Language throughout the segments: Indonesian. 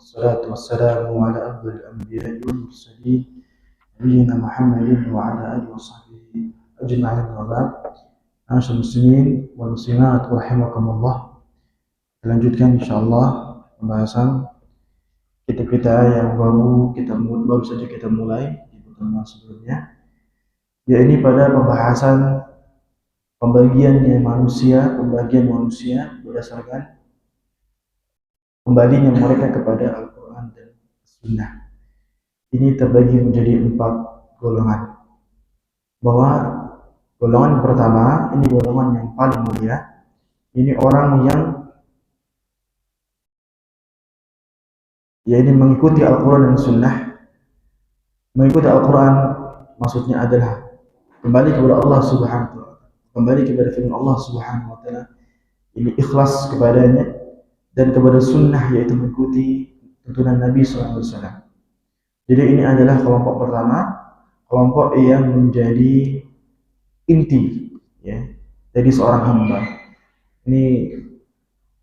والصلاة والسلام على أفضل الأنبياء والمرسلين نبينا محمد وعلى آله وصحبه أجمعين وبعد. Ma'asyiral muslimin wal muslimat rahimakumullah. Lanjutkan insyaallah pembahasan kitab-kitab yang baru saja kita mulai di pertemuan sebelumnya, yaitu pada pembahasan pembagian manusia berdasarkan kembalinya mereka kepada Al-Quran dan Sunnah. Ini terbagi menjadi 4 golongan. Bahwa golongan pertama, ini golongan yang paling mulia. Ini orang yang mengikuti Al-Quran dan Sunnah. Mengikuti Al-Quran maksudnya adalah kembali kepada Allah Subhanahu wa Ta'ala, kembali kepada firman Allah Subhanahu wa Ta'ala. Ini ikhlas kepadanya, dan kepada Sunnah, yaitu mengikuti tuntunan Nabi SAW. Jadi ini adalah kelompok pertama, kelompok yang menjadi inti, ya, jadi seorang hamba. Ini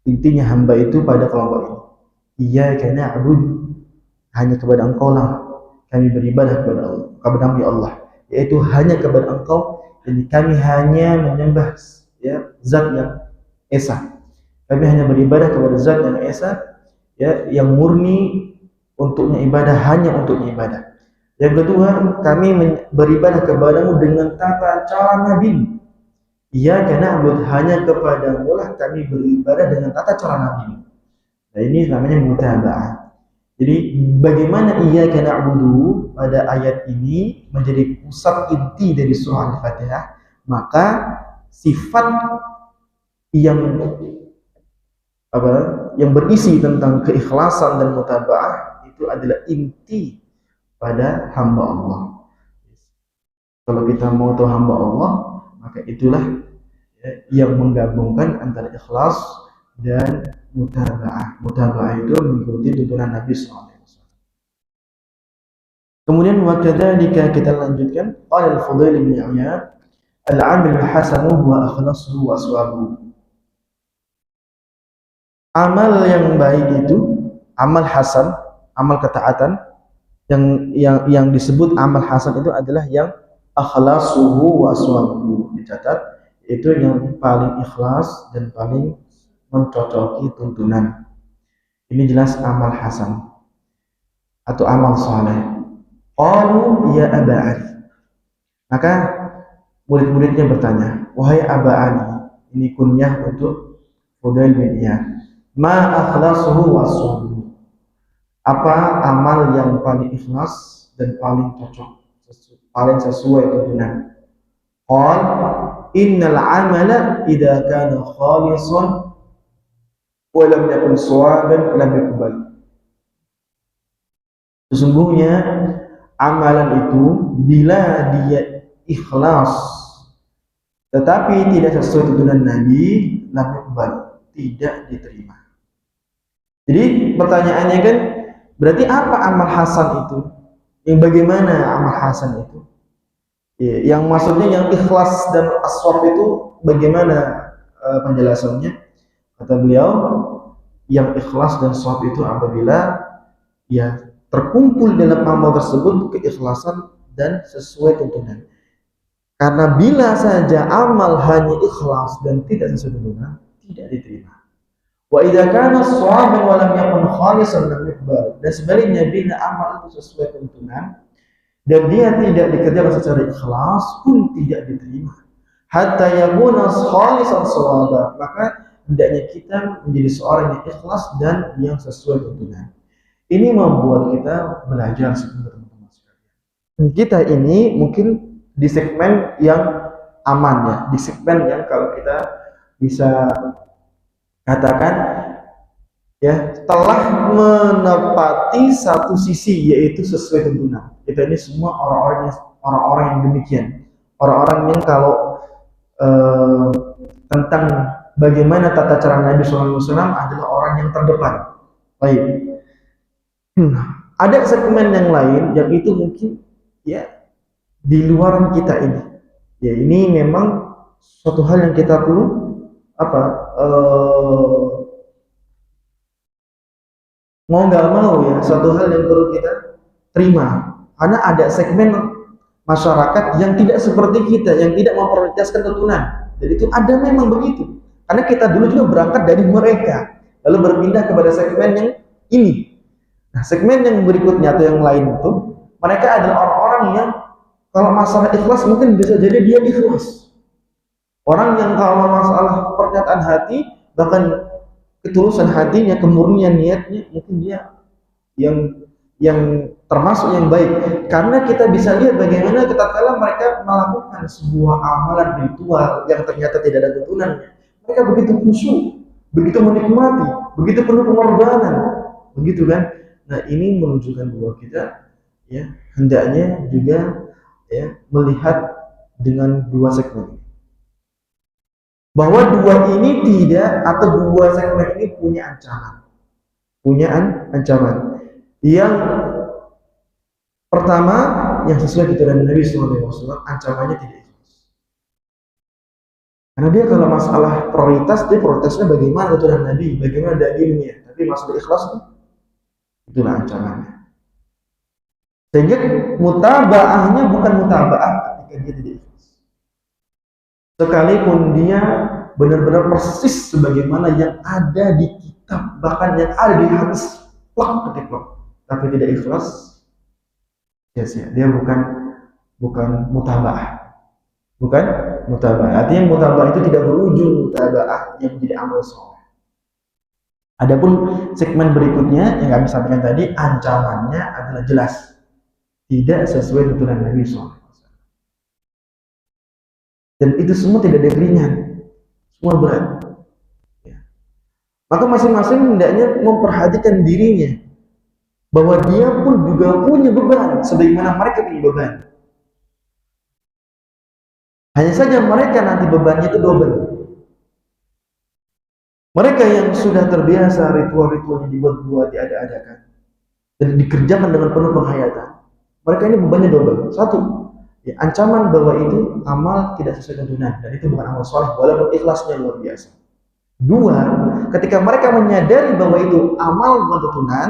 intinya hamba itu pada kelompok ini. Iyyaka na'budu, hanya kepada Engkau lah kami beribadah kepada Allah, yaitu hanya kepada Engkau. Jadi kami hanya menyembah zat yang esa. Kami hanya beribadah kepada zat yang esa, yang murni untuknya ibadah, hanya untuknya ibadah. Yang kedua, kami beribadah kepadamu dengan tata cara Nabi. Iyyaka na'budu, hanya kepadamu lah kami beribadah dengan tata cara Nabi. Nah, ini namanya mutaba'ah. Jadi bagaimana iyyaka na'budu pada ayat ini menjadi pusat inti dari surah Al-Fatihah, maka sifat yang berisi tentang keikhlasan dan mutaba'ah itu adalah inti pada hamba Allah. Kalau kita mau tahu hamba Allah, maka itulah yang menggabungkan antara ikhlas dan mutaba'ah. Mutaba'ah itu mengikuti tuntunan Nabi SAW. Kemudian wakadzalika, kita lanjutkan, qala al-Fudail bin Iyad, al-'amil hasanu wa akhlasuhu wa aswabuhu. Amal yang baik itu, amal hasan, amal ketaatan, yang disebut amal hasan itu adalah yang akhlasuhu wa aswabuhu, dicatat, itu yang paling ikhlas dan paling mencocoki tuntunan. Ini jelas amal hasan atau amal saleh. Qalu ya Aba Ali, maka murid-muridnya bertanya, wahai Aba Ali, ini kunyah untuk Fudail bin Iyad, ma akhlasuhu wa aswabuhu, apa amal yang paling ikhlas dan paling cocok, paling sesuai tuntunan. Qal innal amala idza kana khalisan wa lam yakun shawaban lam yuqbal. Sesungguhnya amalan itu bila dia ikhlas tetapi tidak sesuai tuntunan Nabi, lam yuqbal, tidak diterima. Jadi pertanyaannya kan, berarti apa amal hasan itu? Yang bagaimana amal hasan itu? Yang maksudnya yang ikhlas dan aswab itu bagaimana penjelasannya? Kata beliau, yang ikhlas dan aswab itu apabila terkumpul dalam amal tersebut keikhlasan dan sesuai tuntunan. Karena bila saja amal hanya ikhlas dan tidak sesuai tuntunan, tidak diterima. Wa idza kana shawaban wa lam yakun khalisan lam yuqbal. Dan sebaliknya, bila amal itu sesuai tuntunan dan dia tidak dikerjakan secara ikhlas pun tidak diterima. Hatta yakuna khalisan shawaba, maka hendaknya kita menjadi seorang yang ikhlas dan yang sesuai tuntunan. Ini membuat kita belajar sebenarnya, teman-teman sekalian. Kita ini mungkin di segmen yang aman, ya, di segmen yang kalau kita bisa katakan telah menepati satu sisi, yaitu sesuai tuntunan. Kita ini semua orang-orang yang demikian, orang-orang yang kalau tentang bagaimana tata cara Nabi SAW adalah orang yang terdepan. Baik. Ada segmen yang lain yang itu mungkin di luar kita ini. Ini memang suatu hal yang kita perlu mau nggak mau ya, suatu hal yang perlu kita terima. Karena ada segmen masyarakat yang tidak seperti kita, yang tidak memprioritaskan tuntunan. Dan itu ada memang begitu. Karena kita dulu juga berangkat dari mereka, lalu berpindah kepada segmen yang ini. Nah, segmen yang berikutnya atau yang lain itu, mereka adalah orang-orang yang kalau masalah ikhlas mungkin bisa jadi dia ikhlas. Orang yang kalau masalah pernyataan hati, bahkan ketulusan hatinya, kemurnian niatnya, mungkin dia yang termasuk yang baik. Karena kita bisa lihat bagaimana tatkala mereka melakukan sebuah amalan ritual yang ternyata tidak ada tuntunannya, mereka begitu khusyuk, begitu menikmati, begitu penuh pengorbanan, begitu kan? Nah, ini menunjukkan bahwa kita ya hendaknya juga ya melihat dengan dua segmen, bahwa dua ini tidak, atau dua segmen ini punya ancaman. Yang pertama, yang sesuai dengan Nabi SAW, ancamannya tidak ikhlas. Karena dia kalau masalah prioritas, dia prioritasnya bagaimana tuntunan Nabi, bagaimana dalilnya. Tapi masalah ikhlas itulah ancamannya. Sehingga mutabaahnya bukan mutabaah ketika dia tidak ikhlas. Sekalipun dia benar-benar persis sebagaimana yang ada di kitab, bahkan yang ada di hadis, plak, tapi tidak ikhlas, sia-sia. Dia bukan mutabaah. Bukan mutabaah. Artinya mutabaah itu tidak berujung mutabaah yang menjadi amal soleh. Adapun segmen berikutnya yang kami sampaikan tadi, ancamannya adalah jelas, tidak sesuai tuntunan Nabi SAW. Dan itu semua tidak ada ringan, semua berat. Ya. Maka masing-masing hendaknya memperhatikan dirinya, bahwa dia pun juga punya beban sebagaimana mereka punya beban. Hanya saja mereka nanti bebannya itu double. Mereka yang sudah terbiasa ritual-ritual yang dibuat-buat, diada-adakan dan dikerjakan dengan penuh penghayatan, mereka ini bebannya double. Satu, ya, ancaman bahwa itu amal tidak sesuai tuntunan dan itu bukan amal soleh walaupun ikhlasnya luar biasa. Dua, ketika mereka menyadari bahwa itu amal bukan tuntunan,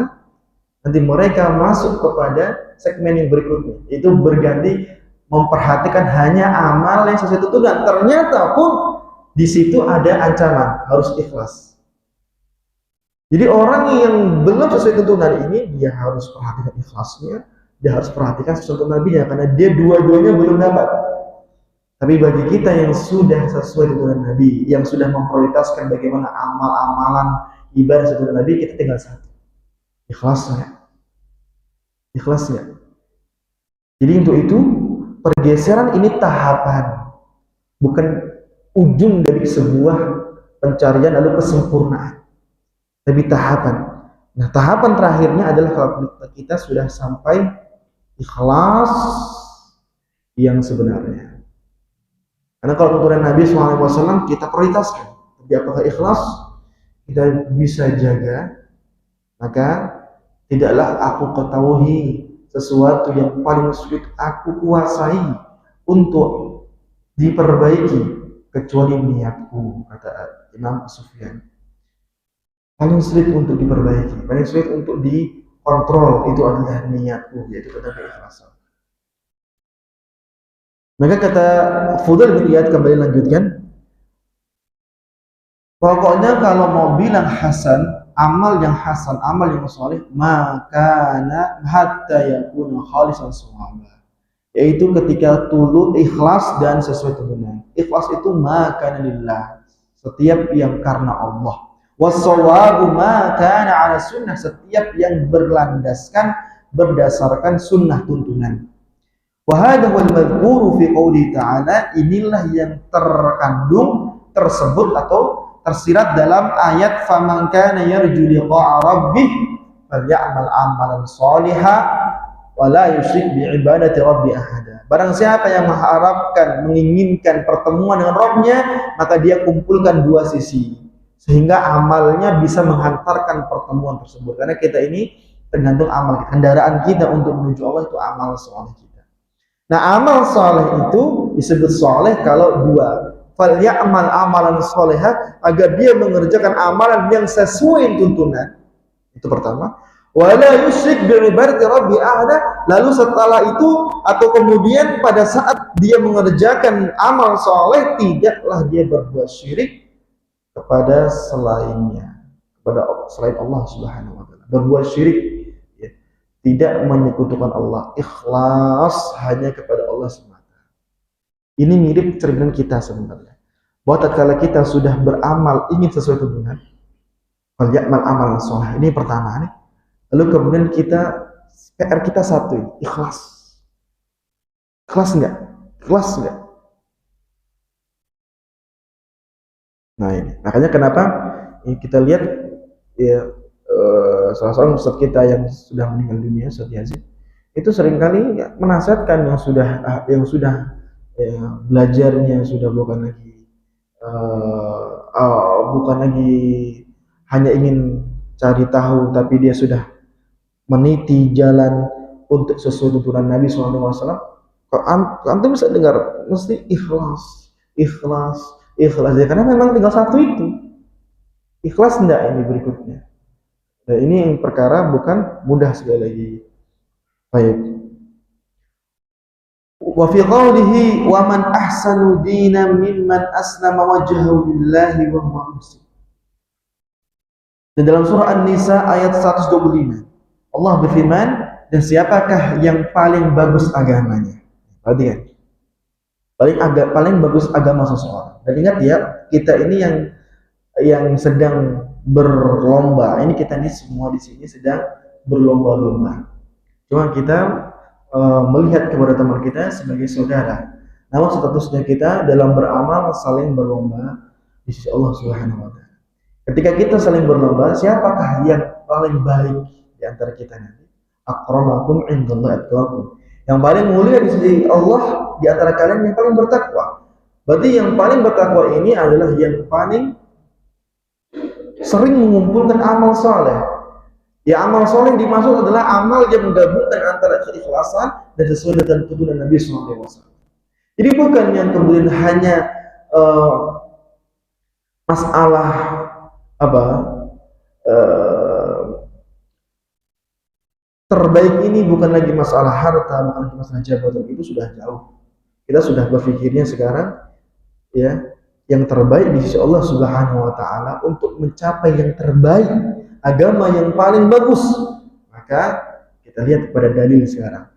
nanti mereka masuk kepada segmen yang berikutnya, itu berganti memperhatikan hanya amal yang sesuai tuntunan. Ternyata pun di situ ada ancaman, harus ikhlas. Jadi orang yang belum sesuai tuntunan ini, dia harus perhatikan ikhlasnya, dia harus perhatikan sesuatu nabinya, karena dia dua-duanya belum dapat. Tapi bagi kita yang sudah sesuai tuntunan Nabi, yang sudah memprioritaskan bagaimana amal-amalan ibadah sesuai tuntunan Nabi, kita tinggal satu, ikhlasnya. Jadi untuk itu pergeseran ini tahapan, bukan ujung dari sebuah pencarian lalu kesempurnaan, tapi tahapan. Nah, tahapan terakhirnya adalah kalau kita sudah sampai ikhlas yang sebenarnya. Karena kalau tuntunan Nabi SAW kita prioritaskan, tapi apakah ikhlas kita bisa jaga, maka tidaklah aku ketahui sesuatu yang paling sulit aku kuasai untuk diperbaiki kecuali niatku, kata Imam Sufyan. Paling sulit untuk diperbaiki, paling sulit untuk dikontrol itu adalah niatku, yaitu kata keikhlasan. Maka kata Fudail bin Iyad, kembali lanjutkan, pokoknya kalau mau bilang hasan, amal yang hasan, amal yang soleh, maka hatta yakuna khalisan shawaba, yaitu ketika tulus, ikhlas dan sesuai tuntunan. Ikhlas itu maka lillah, setiap yang karena Allah. Wassawabu maka ala sunnah, setiap yang berlandaskan berdasarkan sunnah tuntunan. Wahada wal madhkuru fi qouli ta'ala, inilah yang terkandung, tersebut atau tersirat dalam ayat faman kana yarju liqa'a rabbih falyamal amalan shalihan wa la yusyrik bi ibadati rabbi ahada. Barang siapa yang mengharapkan, menginginkan pertemuan dengan Rabbnya, maka dia kumpulkan dua sisi sehingga amalnya bisa menghantarkan pertemuan tersebut. Karena kita ini tergantung amal, kendaraan kita untuk menuju Allah itu amal soleh kita. Nah, amal soleh itu disebut soleh kalau dua, falyamal amalan soleha, agar dia mengerjakan amalan yang sesuai tuntunan, itu pertama. wala yusyrik bi'ibadati rabbi ahada. Lalu setelah itu atau kemudian pada saat dia mengerjakan amal soleh, tidaklah dia berbuat syirik kepada selainnya, kepada selain Allah Subhanahu wa taala. Berbuat syirik, ya, tidak menyekutukan Allah, ikhlas hanya kepada Allah semata. Ini mirip cerminan kita sebenarnya. Bahwa tatkala kita sudah beramal ingin sesuai tuntunan, falyamal amalan sholeh. Ini pertama nih. Lalu kemudian PR kita satu ini, ikhlas. Ikhlas enggak? Ikhlas enggak? Nah ini, makanya kenapa kita lihat ya salah seorang ustadz kita yang sudah meninggal dunia, Ustadz Yazid, itu seringkali ya, menasihatkan yang sudah ya, belajarnya sudah bukan lagi hanya ingin cari tahu, tapi dia sudah meniti jalan untuk sesuai tuntunan Nabi SAW. Kalau antum bisa dengar, mesti ikhlas, ikhlas, ikhlas. Ya, karena memang tinggal satu itu. Ikhlas enggak ini berikutnya. Dan ini yang perkara bukan mudah sekali lagi. Baik. Wa fi qawlihi wa man ahsanu dinan mimman aslama wajhahu lillahi wa huwa muhsin. Dan dalam surah An-Nisa ayat 125, Allah berfirman, dan siapakah yang paling bagus agamanya? Perhatikan. Paling bagus agama seseorang. Dan ingat ya, kita ini yang sedang berlomba. Ini kita ini semua di sini sedang berlomba-lomba. Cuma kita melihat kepada teman kita sebagai saudara. Namun statusnya kita dalam beramal saling berlomba di sisi Allah Subhanahu wa taala. Ketika kita saling berlomba, siapakah yang paling baik di antara kita nanti? Akramakum indallahi atqakum. Yang paling mulia di sisi Allah di antara kalian yang paling bertakwa. Berarti yang paling bertakwa ini adalah yang paling sering mengumpulkan amal soleh. Ya, amal soleh dimaksud adalah amal yang menggabungkan antara keikhlasan dan sesuai dengan tuntunan Nabi SAW. Jadi bukan yang kemudian hanya masalah terbaik ini bukan lagi masalah harta, bukan lagi masalah jabatan, itu sudah jauh. Kita sudah berpikirnya sekarang ya, yang terbaik di sisi Allah Subhanahu wa taala untuk mencapai yang terbaik, agama yang paling bagus. Maka kita lihat pada dalil sekarang.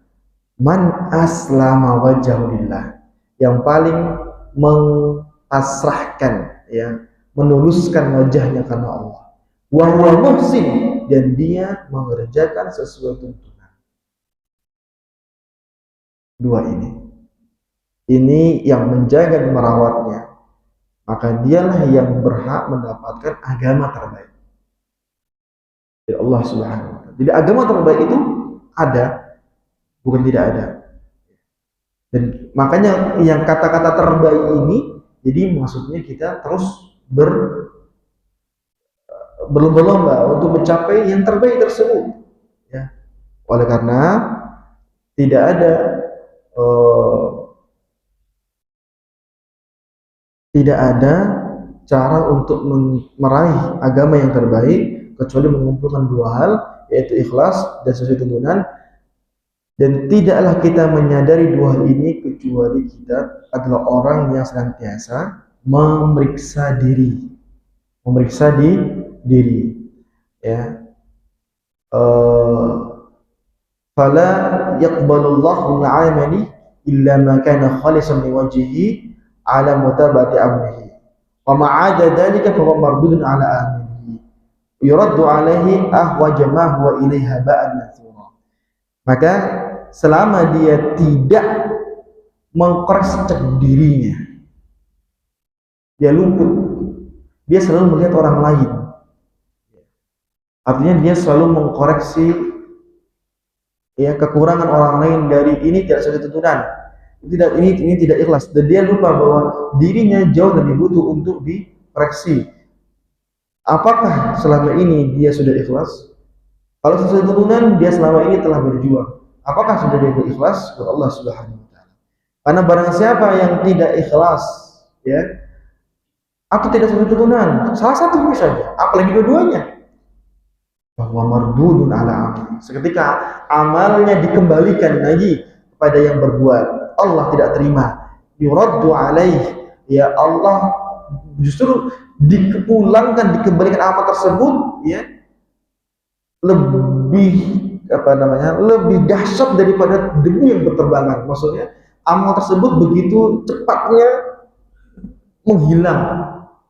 Man aslama wajhahu lillah, yang paling mempasrahkan ya, menuluskan wajahnya karena Allah. Wa huwa muhsin, dan dia mengerjakan sesuai tuntunan. Dua ini yang menjaga dan merawatnya, maka dialah yang berhak mendapatkan agama terbaik dari Allah Subhanahu wa taala. Jadi agama terbaik itu ada, bukan tidak ada. Dan makanya yang kata-kata terbaik ini, jadi maksudnya kita terus berlomba-lomba untuk mencapai yang terbaik tersebut. Ya. Oleh karena tidak ada cara untuk meraih agama yang terbaik kecuali mengumpulkan dua hal, yaitu ikhlas dan sesuai tuntunan. Dan tidaklah kita menyadari dua hal ini kecuali kita adalah orang yang senantiasa memeriksa diri, ya. Fala yaqbalullahu al-'amali illa ma kana khalisan liwajhihi ala mutabati amrihi wa ma 'ada dhalika fa huwa mardudun ala amrihi yuraddu 'alaihi ahwaja ma huwa ilaiha ba'an nathura. Maka selama dia tidak mengkoreksi dirinya, dia luput, dia selalu melihat orang lain, artinya dia selalu mengkoreksi ya kekurangan orang lain dari ini tidak sesuai tuntunan, ini tidak ikhlas, dan dia lupa bahwa dirinya jauh lebih butuh untuk dikoreksi. Apakah selama ini dia sudah ikhlas? Kalau sesuai tuntunan, dia selama ini telah berjuang. Apakah sudah dia ikhlas kepada Allah Subhanahu wa taala? Karena barang siapa yang tidak ikhlas ya, atau tidak sesuai tuntunan, salah satu saja, apalagi dua-duanya, bahwa mardudun ala amal. Seketika amalnya dikembalikan lagi kepada yang berbuat, Allah tidak terima. Yuraddu alaih, ya Allah justru dikepulangkan, dikembalikan amal tersebut, ya lebih lebih dahsyat daripada debu yang berterbangan. Maksudnya amal tersebut begitu cepatnya menghilang,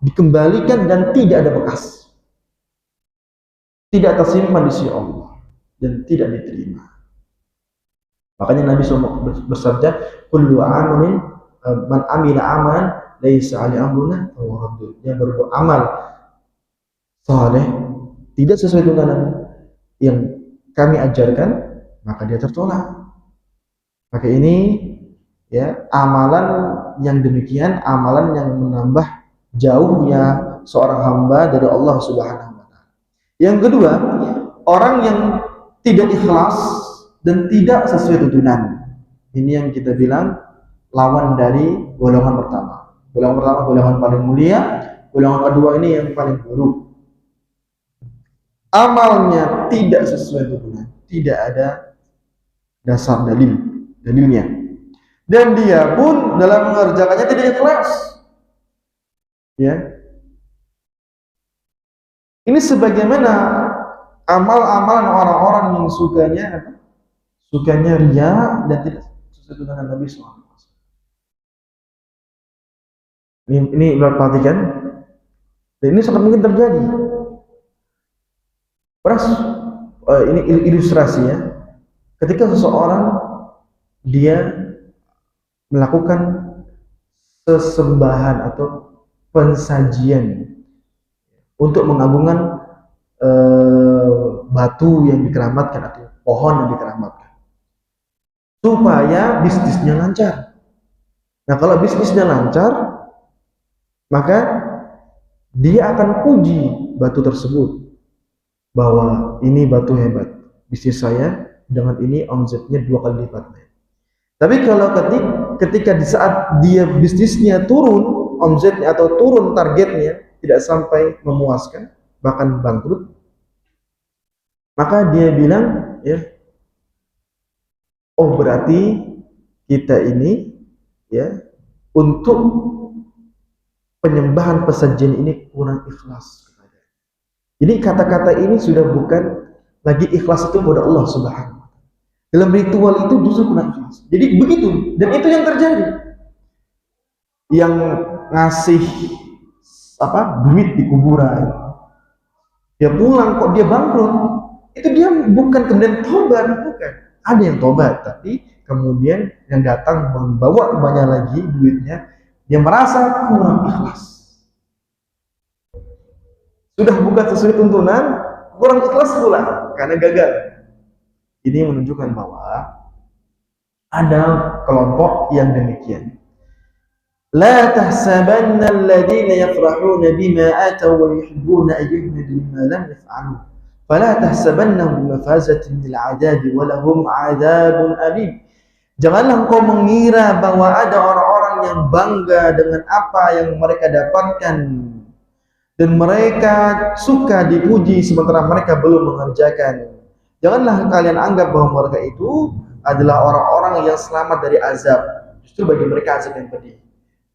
dikembalikan dan tidak ada bekas, tidak tersimpan di sisi Allah dan tidak diterima. Makanya Nabi SAW bersabda, kullu amalin man amila amalan laisa ali amruna fahuwa raddun. Yang berbuat amal saleh tidak sesuai dengan yang kami ajarkan, maka dia tertolak. Maka ini ya amalan yang demikian, amalan yang menambah jauhnya seorang hamba dari Allah Subhanahu wa taala. Yang kedua, orang yang tidak ikhlas dan tidak sesuai tuntunan. Ini yang kita bilang lawan dari golongan pertama. Golongan pertama golongan paling mulia, golongan kedua ini yang paling buruk. Amalnya tidak sesuai tuntunan, tidak ada dasar dalilnya, dan dia pun dalam mengerjakannya tidak ikhlas. Ya, ini sebagaimana amal-amalan orang-orang yang sukanya ria dan tidak sesuai tuntunan Nabi SAW. Ini perhatikan, dan ini sangat mungkin terjadi. Ini ilustrasi ya. Ketika seseorang dia melakukan sesembahan atau pensajian untuk mengagungkan batu yang dikeramatkan atau pohon yang dikeramatkan supaya bisnisnya lancar. Nah, kalau bisnisnya lancar, maka dia akan puji batu tersebut bahwa ini batu hebat, bisnis saya dengan ini omsetnya 2 kali lipatnya. Tapi kalau ketika di saat dia bisnisnya turun omsetnya atau turun targetnya, tidak sampai memuaskan, bahkan bangkrut, maka dia bilang, ya, oh berarti kita ini ya untuk penyembahan pesajian ini kurang ikhlas. Jadi kata-kata ini sudah bukan lagi ikhlas itu kepada Allah Subhanahu wa taala. Dalam ritual itu justru kurang ikhlas. Jadi begitu, dan itu yang terjadi. Yang ngasih duit di kuburan, dia pulang kok dia bangkrut, itu dia bukan kemudian tobat, bukan. Ada yang tobat, tapi kemudian yang datang membawa banyak lagi duitnya, dia merasa kurang ikhlas. Sudah bukan sesuai tuntunan, kurang ikhlas pula karena gagal. Ini menunjukkan bahwa ada kelompok yang demikian. La tahsabanna alladhina yafrahuna bima ataw wa yuhibbuna an yuhmadu bima lam yaf'alu. Fala tahsabannahum bimafazatin min al'adab wa lahum 'adzabun alim. Janganlah engkau mengira bahwa ada orang-orang yang bangga dengan apa yang mereka dapatkan dan mereka suka dipuji sementara mereka belum mengerjakan. Janganlah kalian anggap bahwa mereka itu adalah orang-orang yang selamat dari azab. Justru bagi mereka azab yang pedih.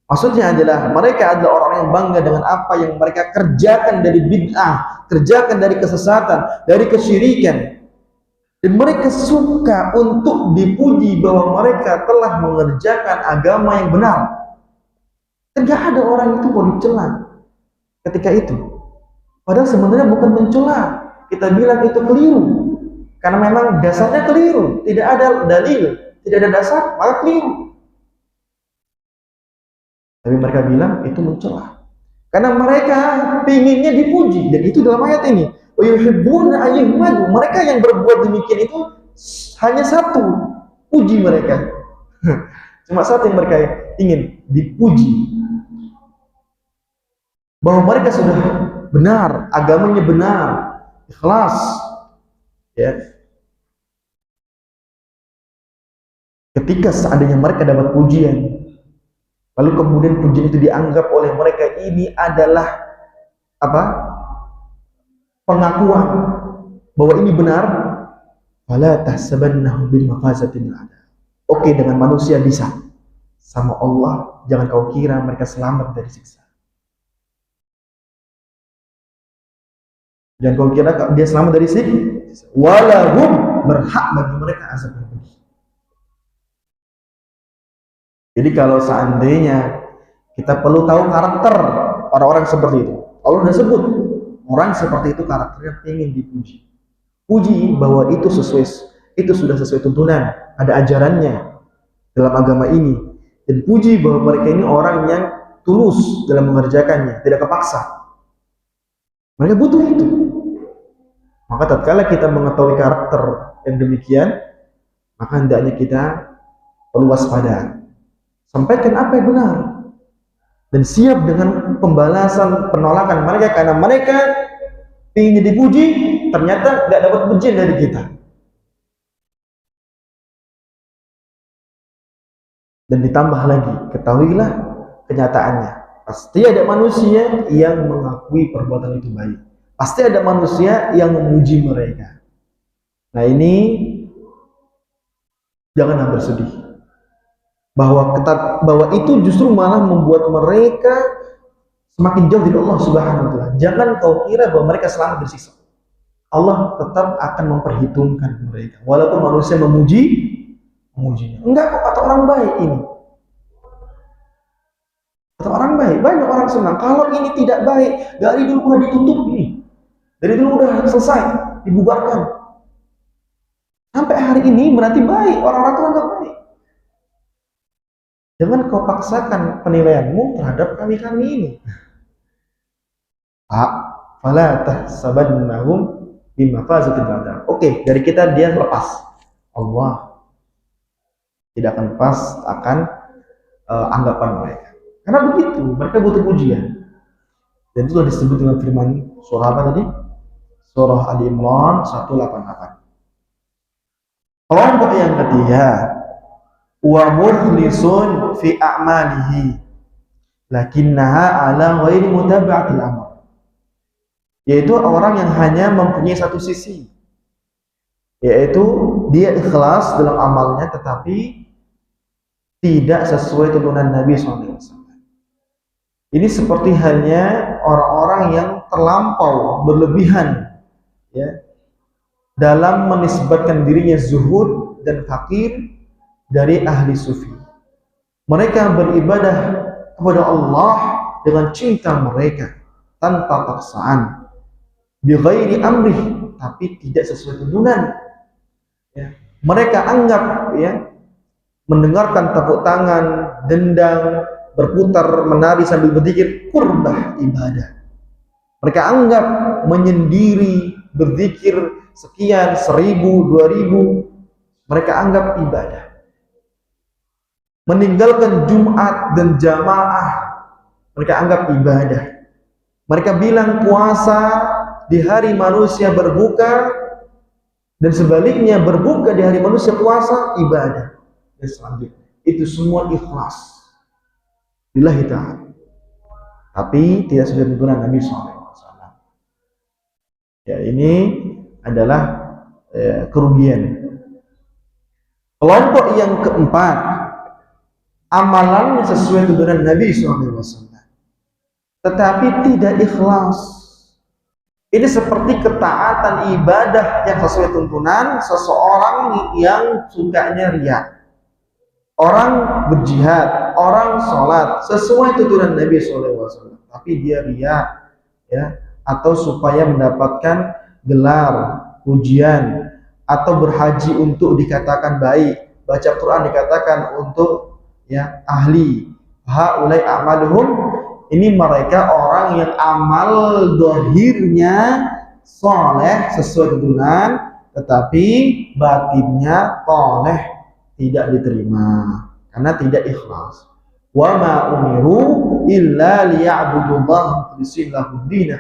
Maksudnya adalah mereka adalah orang yang bangga dengan apa yang mereka kerjakan dari bid'ah, kerjakan dari kesesatan, dari kesyirikan. Dan mereka suka untuk dipuji bahwa mereka telah mengerjakan agama yang benar. Tidak ada orang itu mau dicela ketika itu. Padahal sebenarnya bukan mencela. Kita bilang itu keliru. Karena memang dasarnya keliru. Tidak ada dalil, tidak ada dasar, maka keliru. Tapi mereka bilang itu mencela. Karena mereka pinginnya dipuji. Dan itu dalam ayat ini. Wa yuhibbuna an yuhmadu. Mereka yang berbuat demikian itu hanya satu, puji mereka. Cuma satu yang mereka ingin, dipuji. Bahwa mereka sudah benar, agamanya benar, ikhlas. Ya. Ketika seandainya mereka dapat pujian, lalu kemudian pujian itu dianggap oleh mereka ini adalah pengakuan bahwa ini benar, fala tahsabannahu bil mafazatin ada. Oke, dengan manusia bisa, sama Allah jangan kau kira mereka selamat dari siksa. Jangan kau kira dia selamat dari siksa. Walahum, berhak bagi mereka azab yang pedih. Jadi kalau seandainya kita perlu tahu karakter orang-orang seperti itu, Allah sudah sebut orang seperti itu karakternya ingin dipuji. Puji bahwa itu sudah sesuai tuntunan, ada ajarannya dalam agama ini. Dan puji bahwa mereka ini orang yang tulus dalam mengerjakannya, tidak kepaksa. Mereka butuh itu. Maka tatkala kita mengetahui karakter yang demikian, maka hendaknya kita perlu waspada. Sampaikan apa yang benar dan siap dengan pembalasan penolakan mereka, karena mereka ingin dipuji, ternyata nggak dapat pujian dari kita. Dan ditambah lagi, ketahuilah kenyataannya, pasti ada manusia yang mengakui perbuatan itu baik, pasti ada manusia yang memuji mereka. Nah ini janganlah bersedih bahwa itu justru malah membuat mereka semakin jauh dari Allah Subhanahu wa taala. Jangan kau kira bahwa mereka selamat dari siksa. Allah tetap akan memperhitungkan mereka. Walaupun manusia memujinya. Enggak kok, kata orang baik ini. Kata orang baik, banyak orang senang. Kalau ini tidak baik, dari dulu udah ditutup ini. Dari dulu udah selesai, dibubarkan. Sampai hari ini berarti baik, orang-orang itu anggap baik. Jangan kau paksakan penilaianmu terhadap kami-kami ini. Fala tahsabannahum bimafazatil ada. Oke, dari kita dia lepas. Allah tidak akan lepas akan anggapan mereka. Karena begitu, mereka butuh pujian. Dan itu sudah disebut dengan firman surah apa tadi? Surah Ali Imran 188. Kelompok yang ketiga, wa mukhlisun fi a'malihi lakinnaha ala ghairi mutaba'atil amr, yaitu orang yang hanya mempunyai satu sisi, yaitu dia ikhlas dalam amalnya tetapi tidak sesuai tuntunan Nabi SAW. Ini seperti halnya orang-orang yang terlampau berlebihan ya dalam menisbatkan dirinya zuhud dan fakir dari ahli sufi. Mereka beribadah kepada Allah dengan cinta mereka tanpa paksaan, bi ghairi amrih, tapi tidak sesuai tuntunan ya. Mereka anggap ya mendengarkan tepuk tangan, dendang, berputar, menari sambil berzikir qurbah ibadah. Mereka anggap menyendiri berzikir sekian, 1000, 2000, mereka anggap ibadah. Meninggalkan Jumat dan jamaah mereka anggap ibadah. Mereka bilang puasa di hari manusia berbuka, dan sebaliknya berbuka di hari manusia puasa ibadah. Dan selanjutnya itu semua ikhlas lillahi ta'ala, tapi tidak sesuai tuntunan Nabi SAW. Ya, ini adalah kerugian. Kelompok yang keempat, amalan sesuai tuntunan Nabi SAW tetapi tidak ikhlas. Ini seperti ketaatan ibadah yang sesuai tuntunan seseorang yang sukanya riya. Orang berjihad, orang sholat sesuai tuntunan Nabi SAW, tapi dia riya ya, atau supaya mendapatkan gelar pujian, atau berhaji untuk dikatakan baik, baca Quran dikatakan untuk ya ahli. Haulai a'maluhum, ini mereka orang yang amal dohirnya soleh sesuai tuntunan, tetapi batinnya toleh tidak diterima karena tidak ikhlas. Wa ma umiru illa liya'budullaha mukhlisina lahu-d-din.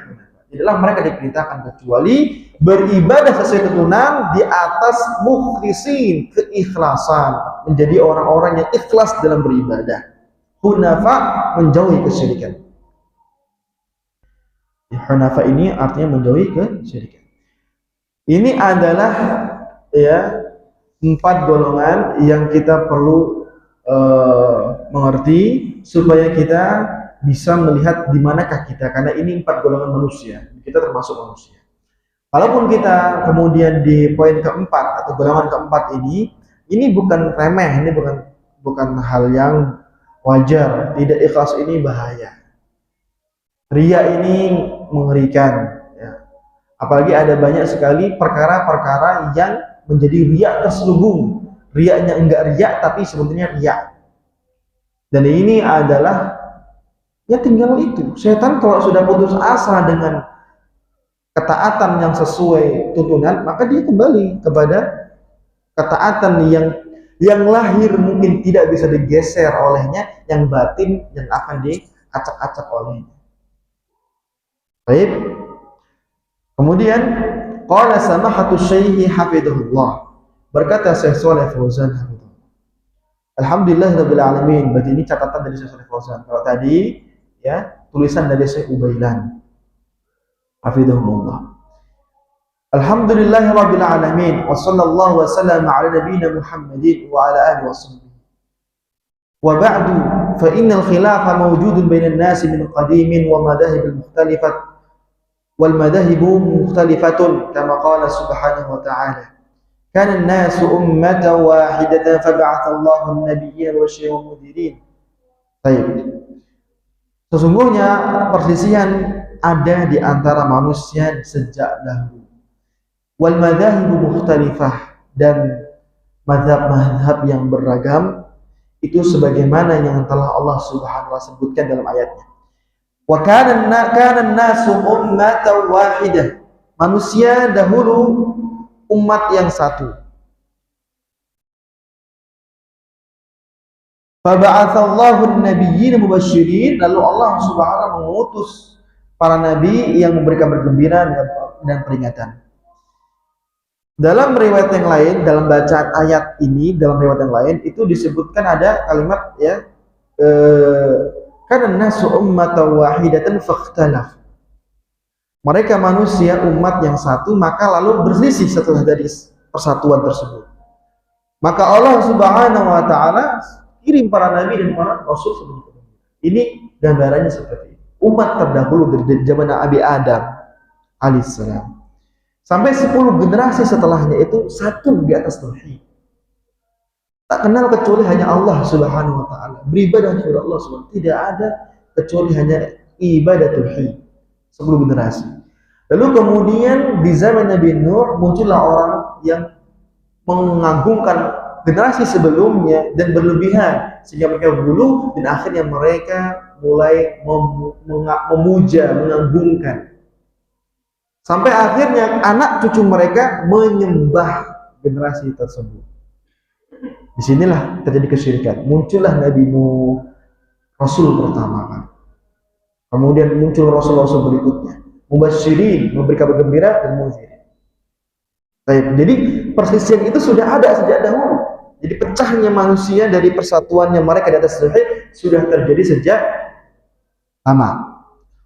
Tidaklah mereka diperintahkan kecuali beribadah sesuai tuntunan di atas mukhlisin, keikhlasan, menjadi orang-orang yang ikhlas dalam beribadah. Hunafa, menjauhi kesyirikan. Hunafa ini artinya menjauhi kesyirikan. Ini adalah ya 4 golongan yang kita perlu mengerti supaya kita bisa melihat di manakah kita, karena ini 4 golongan manusia, kita termasuk manusia. Walaupun kita kemudian di poin keempat atau golongan keempat ini bukan remeh, ini bukan hal yang wajar. Tidak ikhlas ini bahaya. Ria ini mengerikan. Ya. Apalagi ada banyak sekali perkara-perkara yang menjadi riak terselubung. Riaknya enggak riak tapi sebetulnya riak. Dan ini adalah ya tinggal itu. Setan kalau sudah putus asa dengan ketaatan yang sesuai tuntunan, maka dia kembali kepada ketaatan yang lahir mungkin tidak bisa digeser olehnya, yang batin yang akan diacak-acak olehnya. Baik. Kemudian qala samahatu syaihi hafidhahullah. Berkata Syekh Shalih Fauzan hafidhahullah. Alhamdulillahirabbil alamin. Berarti ini catatan dari Syekh Shalih Fauzan. Kalau tadi ya tulisan dari Syekh Ubailan. Hafidhahullah. Alhamdulillahirabbil alamin wa sallallahu wa sallam ala nabiyyina Muhammadin wa ala alihi washabbihi. Wa ba'du fa innal khilafa mawjudun bainan nasi min qadimin wa madahib mukhtalifat wal madahib mukhtalifatun kama qala subhanahu wa ta'ala. Kana an-nasu ummatan wahidatan fab'atha Allahu an-nabiyyin wa syuhudin. Baik. Sesungguhnya perselisihan ada di antara manusia sejak dahulu. Wal madhahibu mukhtalifah, dan mazhab-mazhab yang beragam itu sebagaimana yang telah Allah Subhanahu wa taala sebutkan dalam ayatnya. Wa kana an-nasu ummatan wahidah. Manusia dahulu umat yang satu. Fa ba'atsallahu an-nabiyyin mubasysyirin, lalu Allah Subhanahu wa taala mengutus para nabi yang memberikan bergembira dan peringatan. Dalam riwayat yang lain, dalam bacaan ayat ini, dalam riwayat yang lain itu disebutkan ada kalimat ya, kana nasu ummatan wahidatan fakhtalaf. Mereka manusia umat yang satu, maka lalu berselisih setelah dari persatuan tersebut. Maka Allah Subhanahu wa taala kirim para nabi dan para rasul seperti itu. Ini gambarannya seperti ini. Umat terdahulu dari zaman Nabi Adam alaihissalam sampai 10 generasi setelahnya itu satu di atas tauhid. Tak kenal kecuali hanya Allah Subhanahu wa taala. Beribadah kepada Allah Subhanahu wa taala. Tidak ada kecuali hanya ibadah tauhid. 10 generasi. Lalu kemudian di zaman Nabi Nuh muncullah orang yang mengagungkan generasi sebelumnya dan berlebihan sehingga mereka bergulu, dan akhirnya mereka mulai memuja, mengagungkan, sampai akhirnya anak cucu mereka menyembah generasi tersebut. Disinilah terjadi kesyirikan. Muncullah Nabi Nuh, Rasul pertama. Kemudian muncul Rasul-Rasul berikutnya, mubasysyirin, memberi kabar gembira, dan munzirin. Baik, jadi perselisihan itu sudah ada sejak dahulu. Jadi pecahnya manusia dari persatuannya mereka di atas tauhid sudah terjadi sejak lama.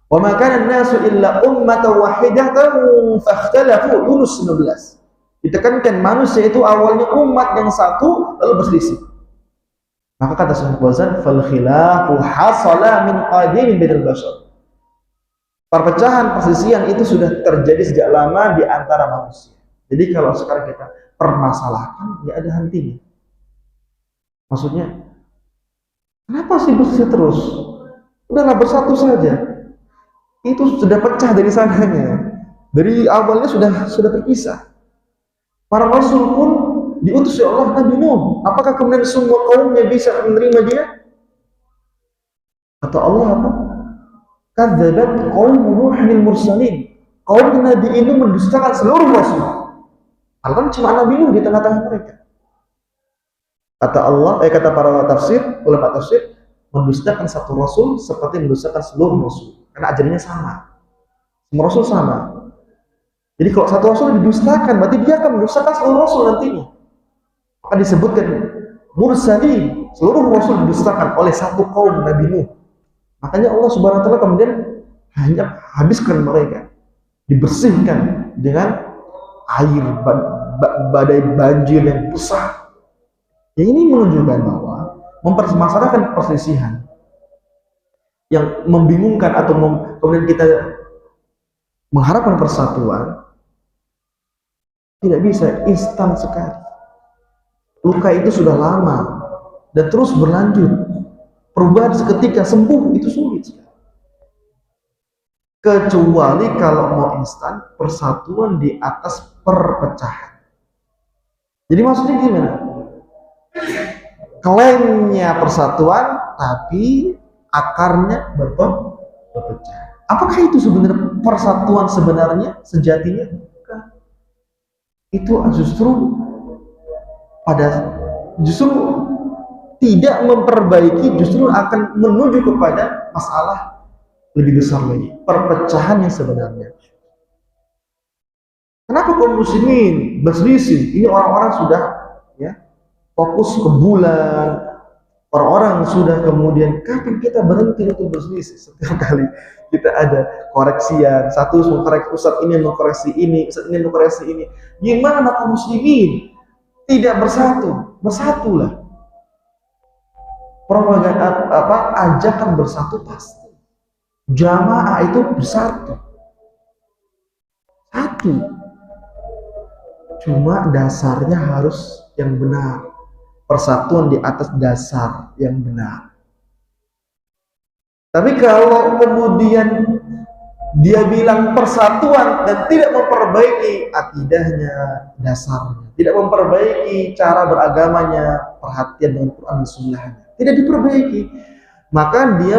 Wa ma kana an-nasu illa ummatan wahidatan fakhtalafu. Yunus 19. Ditekankan manusia itu awalnya umat yang satu lalu berselisih. Maka kata Syekh Fauzan, fal khilafu hasala min qadimin bainal bashar. Perpecahan, perselisihan itu sudah terjadi sejak lama di antara manusia. Jadi kalau sekarang kita permasalahkan, nggak ada hentinya. Maksudnya, kenapa sih berselisih terus? Udahlah bersatu saja. Itu sudah pecah dari sananya. Dari awalnya sudah terpisah. Para rasul pun diutus oleh Allah Nabi Nuh. Apakah kemudian semua kaumnya bisa menerima dia? Kata Allah apa? Kadzabat qaum Nuhil mursalin. Kaum Nabi itu mendustakan seluruh rasul. Kan cuma Nabi Nuh di tengah-tengah mereka. Kata Allah, kata para tafsir, ulama tafsir, mendustakan satu rasul seperti mendustakan seluruh rasul, karena ajarannya sama. Semua rasul sama. Jadi kalau satu rasul didustakan, berarti dia akan mendustakan seluruh rasul nantinya. Maka disebutkan mursalin, seluruh rasul didustakan oleh satu kaum Nabi Nuh. Makanya Allah Subhanahu wa taala kemudian hanya habiskan mereka, dibersihkan dengan air badai banjir yang besar. Ya ini menunjukkan bahwa mempermasalahkan perselisihan yang membingungkan atau kemudian kita mengharapkan persatuan tidak bisa instan sekali. Luka itu sudah lama dan terus berlanjut. Perubahan seketika sembuh itu sulit sekali. Kecuali kalau mau instan, persatuan di atas perpecahan. Jadi maksudnya gimana? Klaimnya persatuan, tapi akarnya berpecah. Apakah itu sebenarnya persatuan sebenarnya sejatinya? Bukan. Itu justru tidak memperbaiki, justru akan menuju kepada masalah lebih besar lagi, perpecahan yang sebenarnya. Kenapa kaum muslimin berselisih? Ini orang-orang sudah ya fokus ke bulan, orang-orang sudah kemudian kapan kita berhenti untuk berselisih? Setiap kali kita ada koreksian, satu mengkoreksi Ustaz ini, mengkoreksi ini, Ustaz ini mengkoreksi ini. Gimana kaum muslimin tidak bersatu? Bersatulah. Propaganda ajakan bersatu pasti. Jamaah itu bersatu. Satu. Cuma dasarnya harus yang benar. Persatuan di atas dasar yang benar. Tapi kalau kemudian dia bilang persatuan dan tidak memperbaiki akidahnya, dasarnya, tidak memperbaiki cara beragamanya, perhatian dengan Quran dan Sunnahnya, tidak diperbaiki, maka dia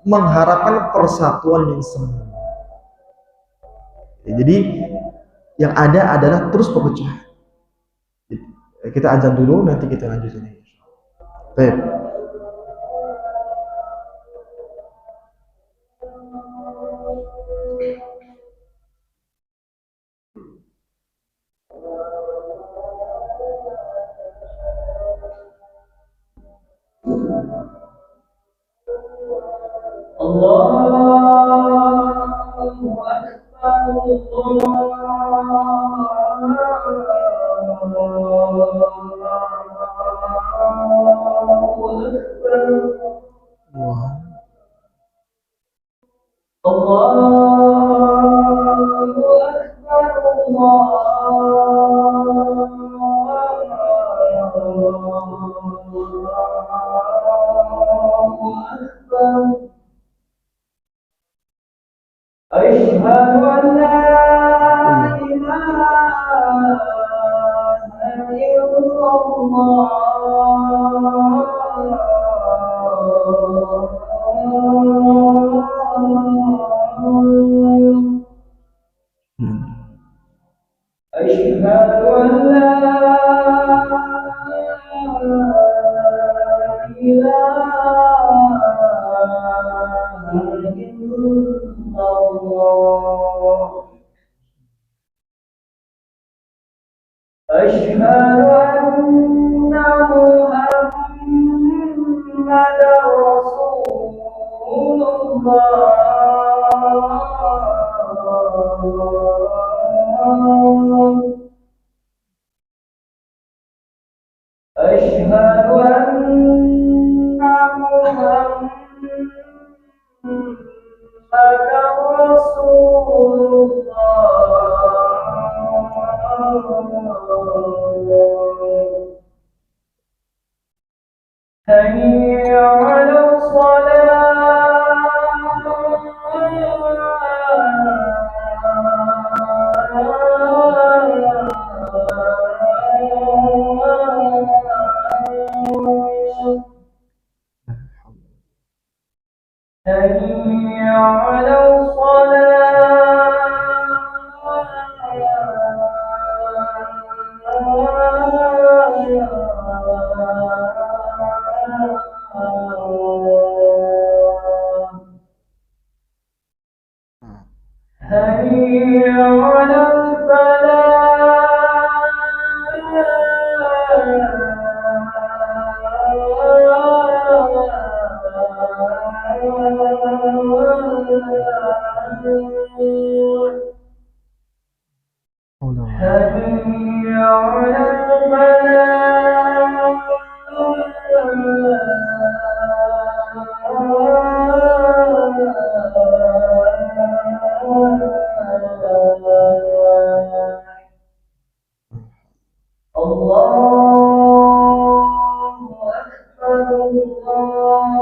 mengharapkan persatuan yang semu. Jadi yang ada adalah terus perpecahan. Kita azan dulu, nanti kita lanjutin. Baik. حي على الفلاح. الله أكبر الله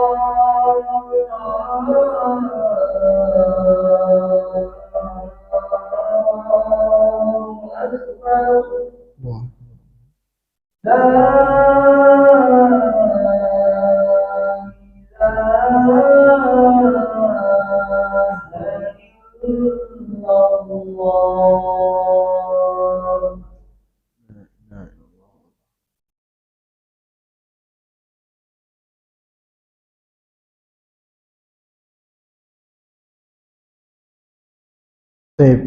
أكبر لا إله إلا الله. Baik,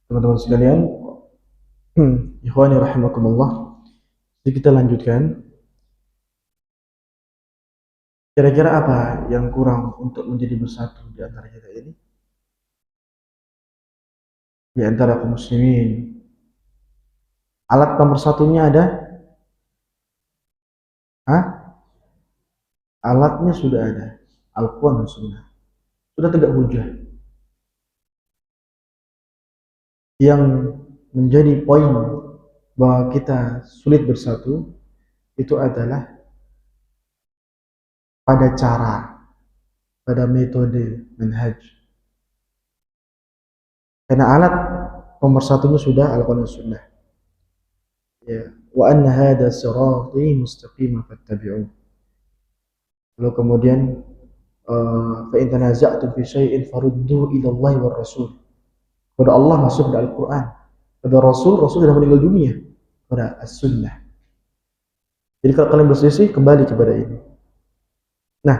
teman-teman sekalian, ikhwani rahimakumullah. Jadi kita lanjutkan. Kira-kira apa yang kurang untuk menjadi bersatu di antara kita ini? Di antara kaum muslimin. Alat pemersatunya ada? Hah? Alatnya sudah ada. Al-Quran dan Sunnah. Sudah tegak hujah. Yang menjadi poin bahwa kita sulit bersatu itu adalah pada cara, pada metode manhaj. Karena alat pemersatunya sudah Al-Quran dan Sunnah. Ya, wa anna hadha sirati mustaqima fattabi'uh. Lalu kemudian fa in tanaza'tum fi syai'in faruddu ila Allah war Rasul. Pada Allah masuk ke Al-Quran, pada Rasul sudah meninggal dunia, pada As-Sunnah. Jadi kalau kalian berselisih, kembali kepada ini. Nah,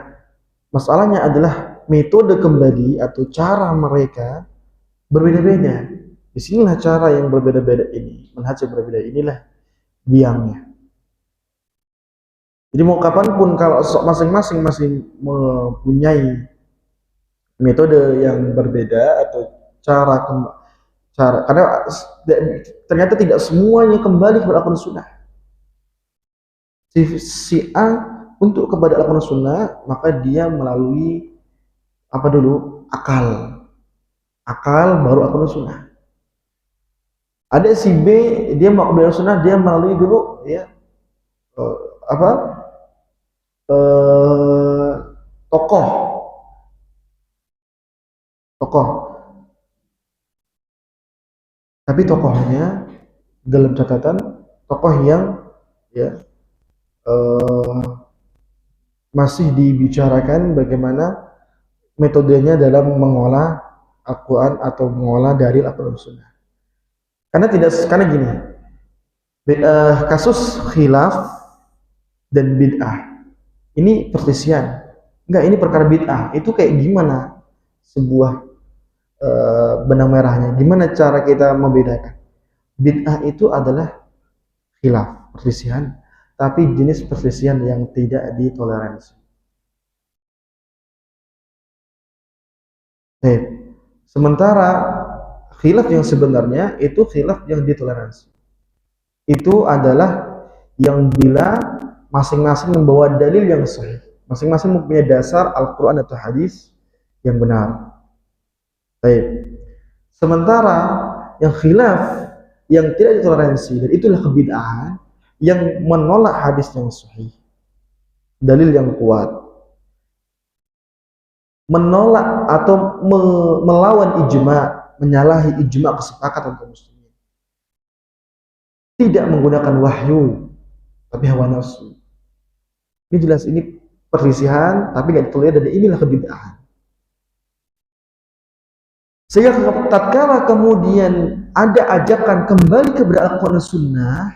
masalahnya adalah metode kembali atau cara mereka berbeda-beda. Disinilah cara yang berbeda-beda ini, manhaj yang berbeda inilah biangnya. Jadi mau kapanpun kalau masing-masing masih mempunyai metode yang berbeda atau cara karena ternyata tidak semuanya kembali kepada Al-Quran Sunnah. Si A untuk kepada Al-Quran Sunnah, maka dia melalui apa dulu? Akal baru Al-Quran Sunnah. Ada si B, dia mau kepada Al-Quran Sunnah, dia melalui dulu ya tokoh. Tapi tokohnya dalam catatan tokoh yang ya masih dibicarakan bagaimana metodenya dalam mengolah Al-Quran atau mengolah dari Al-Quran Sunnah. Karena gini, kasus khilaf dan bid'ah ini perselisihan. Enggak, ini perkara bid'ah. Itu kayak gimana sebuah benang merahnya? Gimana cara kita membedakan? Bid'ah itu adalah khilaf, perselisihan, tapi jenis perselisihan yang tidak ditoleransi. Sementara khilaf yang sebenarnya itu khilaf yang ditoleransi. Itu adalah yang bila masing-masing membawa dalil yang sahih, masing-masing mempunyai dasar Al-Quran atau hadis yang benar. Sementara yang khilaf yang tidak ditoleransi, dan itulah kebid'ahan yang menolak hadis yang sahih, dalil yang kuat, menolak atau melawan ijma, menyalahi ijma kesepakatan kaum muslimin, tidak menggunakan wahyu tapi hawa nafsu. Ini jelas ini perselisihan tapi nggak ditolerir, dan inilah kebid'ahan. Sehingga tatkala kemudian ada ajakan kembali kepada Al-Quran Sunnah,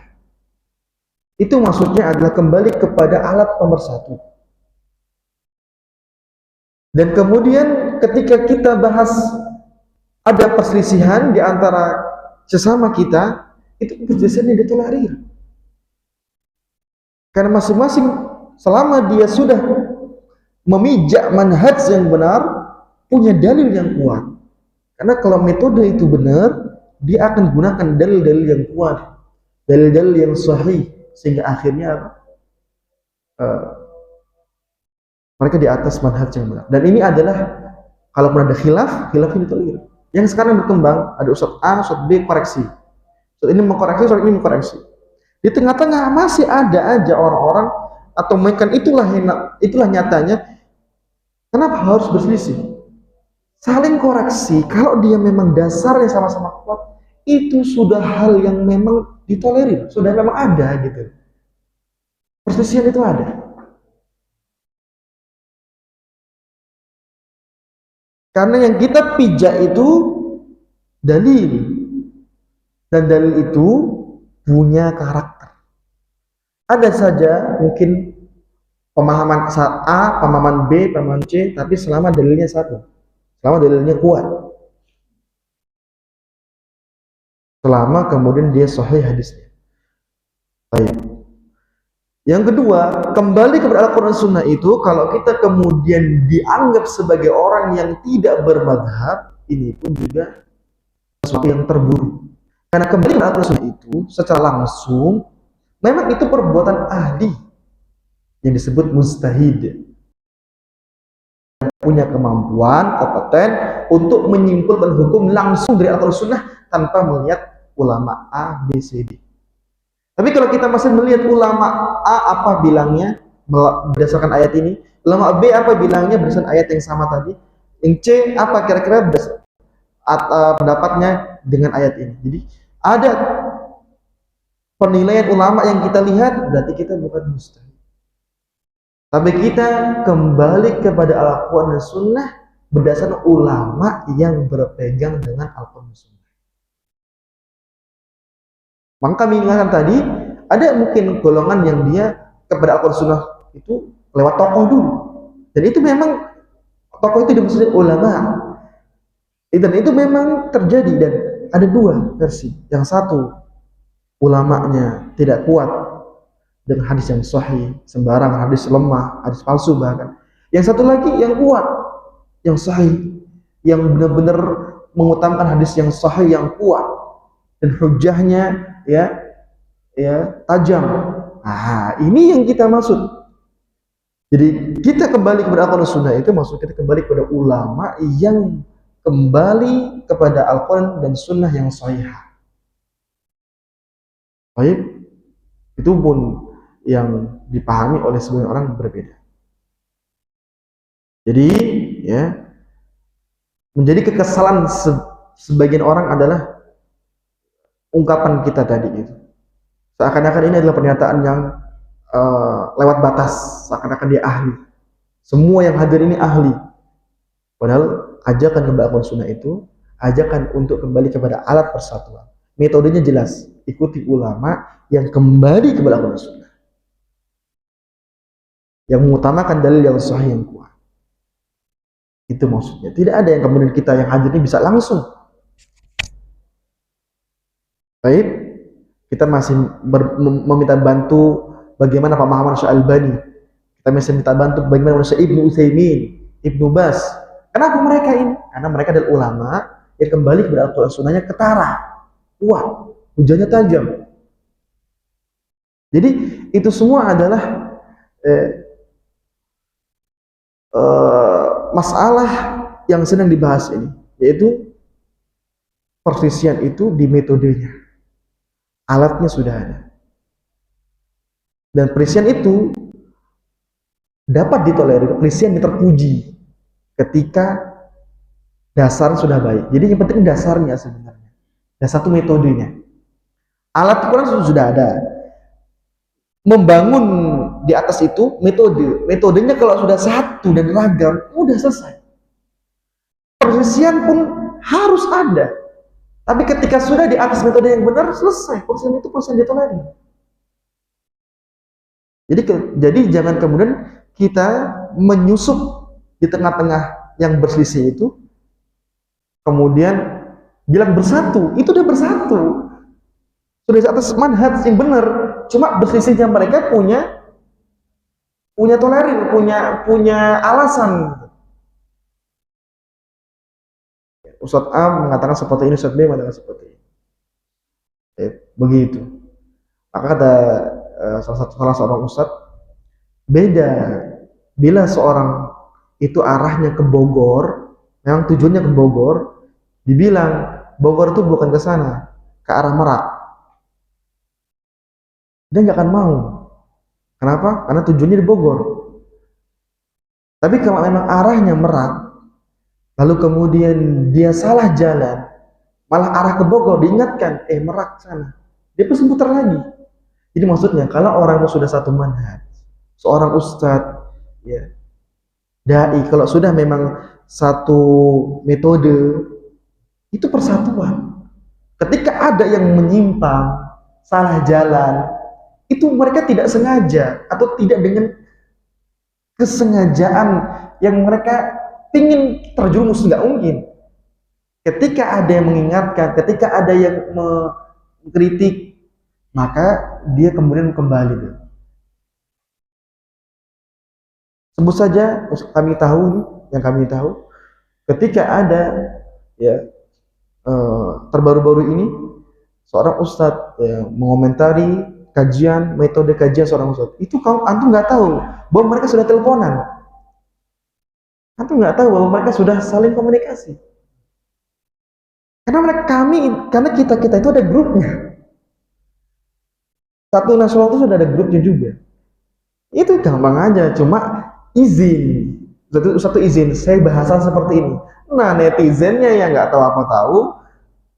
itu maksudnya adalah kembali kepada alat pemersatu. Dan kemudian ketika kita bahas ada perselisihan di antara sesama kita, itu perselisihan yang ditolerir. Karena masing-masing selama dia sudah memijak manhaj yang benar, punya dalil yang kuat. Karena kalau metode itu benar, dia akan gunakan dalil-dalil yang kuat, dalil-dalil yang sahih, sehingga akhirnya uh, mereka di atas manhaj yang benar. Dan ini adalah, kalaupun ada khilaf ini tolerir. Yang sekarang berkembang, ada Ustadz A, Ustadz B koreksi, Ustadz ini mengkoreksi, Ustadz ini mengkoreksi. Di tengah-tengah masih ada aja orang-orang, atau mereka itulah nyatanya. Kenapa harus berselisih? Saling koreksi, kalau dia memang dasarnya sama-sama kuat, itu sudah hal yang memang ditolerir, sudah memang ada gitu. Perselisihan itu ada. Karena yang kita pijak itu dalil, dan dalil itu punya karakter. Ada saja mungkin pemahaman A, pemahaman B, pemahaman C, tapi selama dalilnya satu, selama dalilnya kuat, selama kemudian dia sahih hadisnya. Baik. Yang kedua, kembali kepada Al-Quran Sunnah itu, kalau kita kemudian dianggap sebagai orang yang tidak bermadhab, ini pun juga sesuatu yang terburuk. Karena kembali kepada Al-Quran Sunnah itu, secara langsung, memang itu perbuatan ahli, yang disebut mustahid, yang punya kemampuan, kompeten, untuk menyimpulkan hukum langsung dari Al-Quran Sunnah, tanpa melihat ulama A, B, C, D. Tapi kalau kita masih melihat ulama A apa bilangnya berdasarkan ayat ini, ulama B apa bilangnya berdasarkan ayat yang sama tadi, yang C apa kira-kira pendapatnya dengan ayat ini. Jadi ada penilaian ulama yang kita lihat, berarti kita bukan mustahil. Tapi kita kembali kepada Al-Quran dan Sunnah berdasarkan ulama yang berpegang dengan Al-Quran dan Sunnah. Maka kami ingatkan tadi, ada mungkin golongan yang dia kepada Al-Quran Sunnah itu lewat tokoh dulu, dan itu memang tokoh itu dimaksudkan ulama, dan itu memang terjadi. Dan ada dua versi. Yang satu, ulamanya tidak kuat dengan hadis yang sahih, sembarang hadis lemah, hadis palsu bahkan. Yang satu lagi yang kuat, yang sahih, yang benar-benar mengutamakan hadis yang sahih, yang kuat, dan hujahnya ya tajam. Nah, ini yang kita maksud. Jadi kita kembali kepada Al-Quran Sunnah itu maksud kita kembali kepada ulama yang kembali kepada Al-Quran dan Sunnah yang sahih. Baik, itu pun yang dipahami oleh sebagian orang berbeda. Jadi ya, menjadi kekesalan sebagian orang adalah ungkapan kita tadi itu, seakan-akan ini adalah pernyataan yang lewat batas, seakan-akan dia ahli, semua yang hadir ini ahli. Padahal ajakan kepada Al-Quran Sunnah itu ajakan untuk kembali kepada alat persatuan. Metodenya jelas, ikuti ulama yang kembali kepada Al-Quran Sunnah, yang mengutamakan dalil yang sahih, yang kuat. Itu maksudnya. Tidak ada yang kemudian kita yang hadir ini bisa langsung. Baik, kita masih meminta bantu bagaimana pemahaman Syekh Albani, kita masih minta bantu bagaimana Syekh Ibnu Utsaimin, Ibnu Bas. Kenapa mereka ini? Karena mereka adalah ulama yang kembali kepada Al-Quran Sunnahnya ketara, kuat, hujahnya tajam. Jadi itu semua adalah masalah yang sedang dibahas ini, yaitu perselisihan itu di metodenya. Alatnya sudah ada, dan perselisihan itu dapat ditolerir, perselisihan terpuji ketika dasar sudah baik. Jadi yang penting dasarnya sebenarnya, dan satu metodenya. Alat Quran sudah ada, membangun di atas itu metodenya kalau sudah satu dan ragam, udah selesai. Perselisihan pun harus ada. Tapi ketika sudah di atas metode yang benar, selesai. Perselisihan itu perselisihan ditolerir. Jadi jangan kemudian kita menyusup di tengah-tengah yang berselisih itu, kemudian bilang bersatu. Itu udah bersatu, sudah di atas manhaj yang benar. Cuma berselisihnya mereka punya tolerir, punya alasan. Ustadz A mengatakan seperti ini, Ustadz B mengatakan seperti ini. Begitu. Maka kata salah seorang ustadz, beda bila seorang itu arahnya ke Bogor, memang tujuannya ke Bogor, dibilang Bogor itu bukan ke sana, ke arah Merak, dia nggak akan mau. Kenapa? Karena tujuannya di Bogor. Tapi kalau memang arahnya Merak, lalu kemudian dia salah jalan, malah arah ke Bogor, diingatkan, Merak sana, dia pun seputar lagi. Jadi maksudnya kalau orang itu sudah satu manhaj, seorang ustadz, ya, dai, kalau sudah memang satu metode, itu persatuan. Ketika ada yang menyimpang, salah jalan, itu mereka tidak sengaja atau tidak dengan kesengajaan yang mereka ingin terjerumus, nggak mungkin. Ketika ada yang mengingatkan, ketika ada yang mengkritik, maka dia kemudian kembali. Sebut saja kami tahu, yang kami tahu, ketika ada ya terbaru-baru ini seorang ustadz mengomentari metode kajian seorang ustadz, itu antum nggak tahu bahwa mereka sudah teleponan, antum nggak tahu bahwa mereka sudah saling komunikasi. Karena kita itu ada grupnya. Satu nasional itu sudah ada grupnya juga. Itu gampang aja, cuma izin. Satu izin, saya bahasan seperti ini. Nah, netizennya yang nggak tahu apa tahu,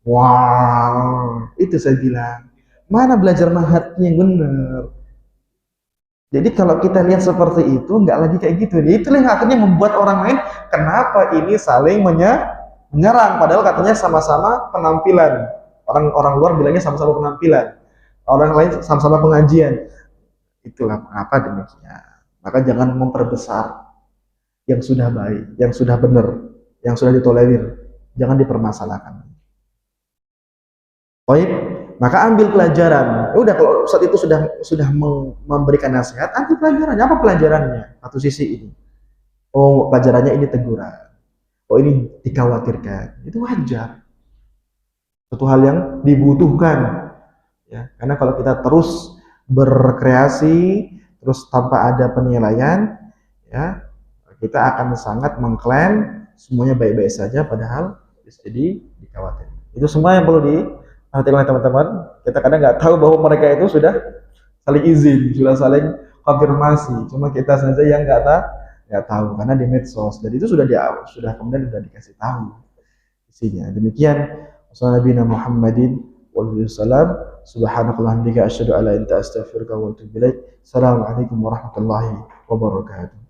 wow, itu saya bilang, mana belajar manhajnya yang benar. Jadi kalau kita lihat seperti itu, nggak lagi kayak gitu. Itu yang akhirnya membuat orang lain, kenapa ini saling menyerang, padahal katanya sama-sama penampilan. Orang luar bilangnya sama-sama penampilan, orang lain sama-sama pengajian. Itulah mengapa demikian. Maka jangan memperbesar yang sudah baik, yang sudah benar, yang sudah ditolerir, jangan dipermasalahkan. Baik, maka ambil pelajaran. Udah, kalau saat itu sudah memberikan nasihat, ambil pelajarannya. Apa pelajarannya? Satu sisi ini, oh pelajarannya ini teguran, oh ini dikhawatirkan, itu wajar, suatu hal yang dibutuhkan, ya. Karena kalau kita terus berkreasi terus tanpa ada penilaian, ya, kita akan sangat mengklaim semuanya baik-baik saja, padahal bisa jadi dikhawatirkan. Itu semua yang perlu diperhatikan oleh teman-teman. Kita kadang nggak tahu bahwa mereka itu sudah saling izin, sudah saling konfirmasi, cuma kita saja yang nggak tahu karena di medsos, dan itu sudah kemudian sudah dikasih tahu isinya. Demikian, wassalamualaikum Muhammadin waalaikumsalam, subhanakallahumma asyhadu an la ilaha illa anta astaghfiruka wa atubu ilaik. Assalamualaikum warahmatullahi wabarakatuh.